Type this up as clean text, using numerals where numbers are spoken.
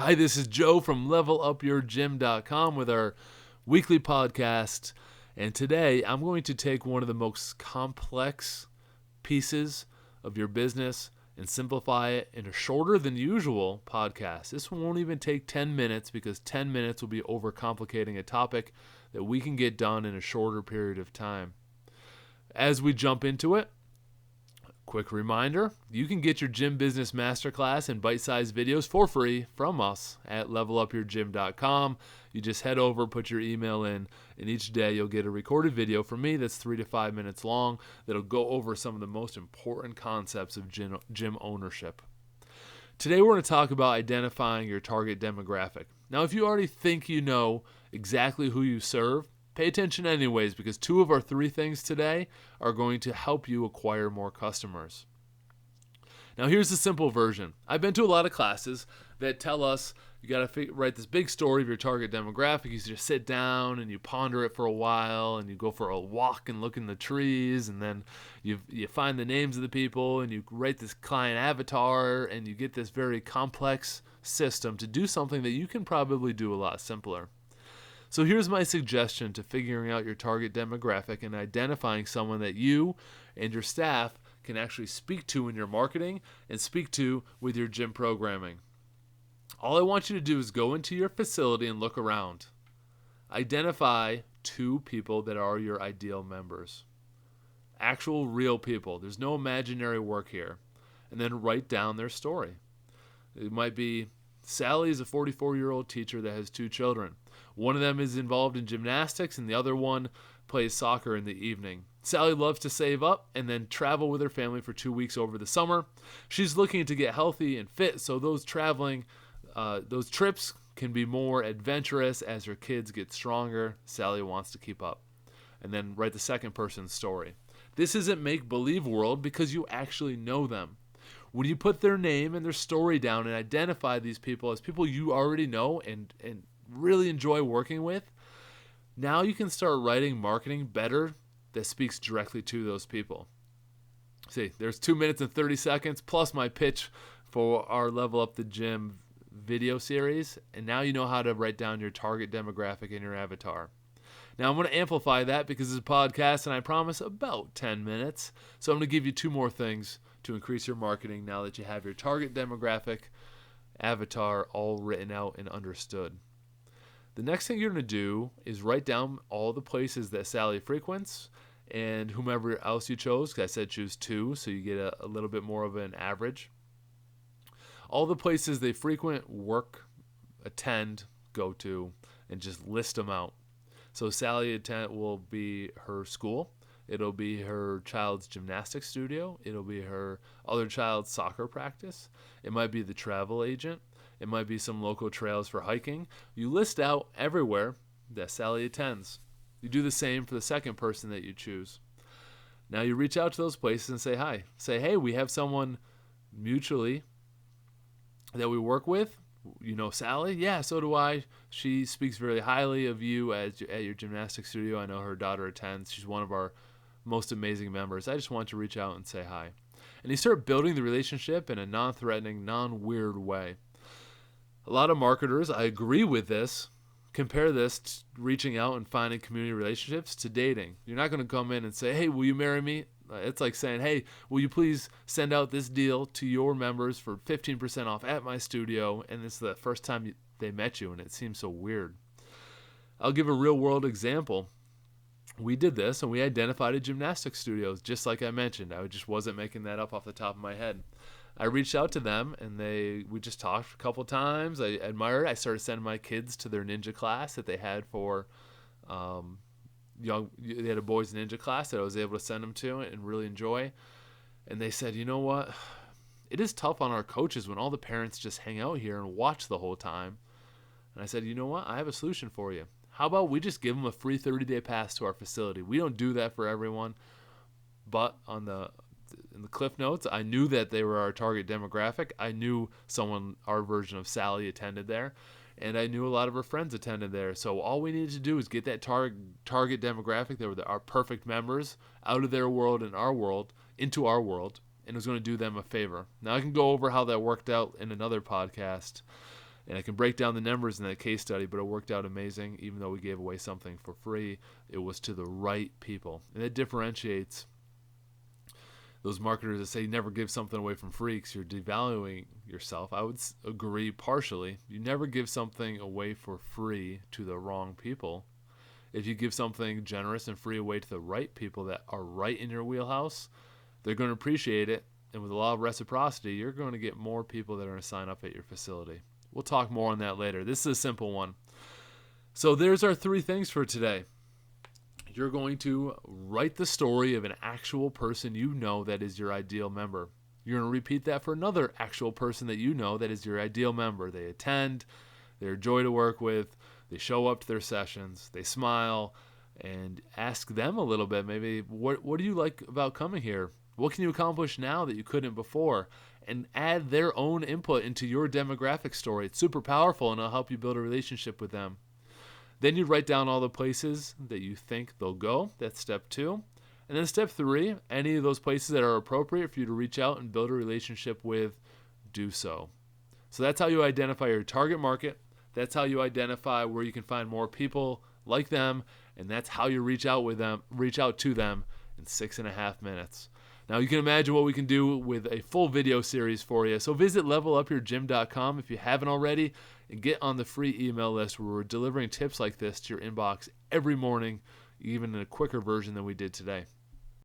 Hi, this is Joe from levelupyourgym.com with our weekly podcast. And today I'm going to take one of the most complex pieces of your business and simplify it in a shorter than usual podcast. This one won't even take 10 minutes because 10 minutes will be overcomplicating a topic that we can get done in a shorter period of time. As we jump into it, quick reminder, you can get your gym business masterclass and bite-sized videos for free from us at levelupyourgym.com. You just head over, put your email in, and each day you'll get a recorded video from me that's 3 to 5 minutes long that'll go over some of the most important concepts of gym ownership. Today we're going to talk about identifying your target demographic. Now, if you already think you know exactly who you serve, pay attention anyways, because 2 of our 3 things today are going to help you acquire more customers. Now, here's the simple version. I've been to a lot of classes that tell us you got to write this big story of your target demographic. You just sit down and you ponder it for a while, and you go for a walk and look in the trees, and then you find the names of the people, and you write this client avatar, and you get this very complex system to do something that you can probably do a lot simpler. So here's my suggestion to figuring out your target demographic and identifying someone that you and your staff can actually speak to in your marketing and speak to with your gym programming. All I want you to do is go into your facility and look around. Identify 2 people that are your ideal members. Actual real people. There's no imaginary work here. And then write down their story. It might be Sally is a 44-year-old teacher that has 2 children. One of them is involved in gymnastics and the other one plays soccer in the evening. Sally loves to save up and then travel with her family for 2 weeks over the summer. She's looking to get healthy and fit, so those trips can be more adventurous as her kids get stronger. Sally wants to keep up. And then write the second person's story. This isn't make-believe world because you actually know them. When you put their name and their story down and identify these people as people you already know and really enjoy working with, now you can start writing marketing better that speaks directly to those people. See, there's 2 minutes and 30 seconds plus my pitch for our Level Up the Gym video series, and now you know how to write down your target demographic in your avatar. Now I'm going to amplify that because it's a podcast and I promise about 10 minutes. So I'm going to give you 2 more things to increase your marketing now that you have your target demographic avatar all written out and understood. The next thing you're going to do is write down all the places that Sally frequents and whomever else you chose, because I said choose 2, so you get a little bit more of an average. All the places they frequent, work, attend, go to, and just list them out. So Sally will be her school. It'll be her child's gymnastics studio. It'll be her other child's soccer practice. It might be the travel agent. It might be some local trails for hiking. You list out everywhere that Sally attends. You do the same for the second person that you choose. Now you reach out to those places and say hi. Say, hey, we have someone mutually that we work with. You know Sally? Yeah, so do I. She speaks very highly of you at your gymnastics studio. I know her daughter attends. She's one of our most amazing members. I just want to reach out and say hi. And you start building the relationship in a non-threatening, non-weird way. A lot of marketers, I agree with this, compare this to reaching out and finding community relationships to dating. You're not going to come in and say, hey, will you marry me? It's like saying, hey, will you please send out this deal to your members for 15% off at my studio? And it's the first time they met you, and it seems so weird. I'll give a real-world example. We did this, and we identified a gymnastics studio, just like I mentioned. I just wasn't making that up off the top of my head. I reached out to them, and we just talked a couple times. I admired it. I started sending my kids to their ninja class that they had for they had a boys ninja class that I was able to send them to and really enjoy. And they said, you know what? It is tough on our coaches when all the parents just hang out here and watch the whole time. And I said, you know what? I have a solution for you. How about we just give them a free 30-day pass to our facility? We don't do that for everyone, but in the Cliff Notes, I knew that they were our target demographic. I knew our version of Sally attended there. And I knew a lot of her friends attended there. So all we needed to do was get that target demographic. They were our perfect members out of their world and our world into our world. And it was going to do them a favor. Now I can go over how that worked out in another podcast. And I can break down the numbers in that case study, but it worked out amazing. Even though we gave away something for free, it was to the right people. And that differentiates those marketers that say never give something away from free because you're devaluing yourself. I would agree partially. You never give something away for free to the wrong people. If you give something generous and free away to the right people that are right in your wheelhouse, they're going to appreciate it. And with a lot of reciprocity, you're going to get more people that are going to sign up at your facility. We'll talk more on that later. This is a simple one. So there's our 3 things for today. You're going to write the story of an actual person you know that is your ideal member. You're going to repeat that for another actual person that you know that is your ideal member. They attend, they're a joy to work with, they show up to their sessions, they smile, and ask them a little bit, maybe, what do you like about coming here? What can you accomplish now that you couldn't before? And add their own input into your demographic story. It's super powerful, and it'll help you build a relationship with them. Then you write down all the places that you think they'll go. That's step 2. And then step 3, any of those places that are appropriate for you to reach out and build a relationship with, do so. So that's how you identify your target market. That's how you identify where you can find more people like them. And that's how you reach out to them in 6.5 minutes. Now you can imagine what we can do with a full video series for you. So visit levelupyourgym.com if you haven't already and get on the free email list where we're delivering tips like this to your inbox every morning, even in a quicker version than we did today.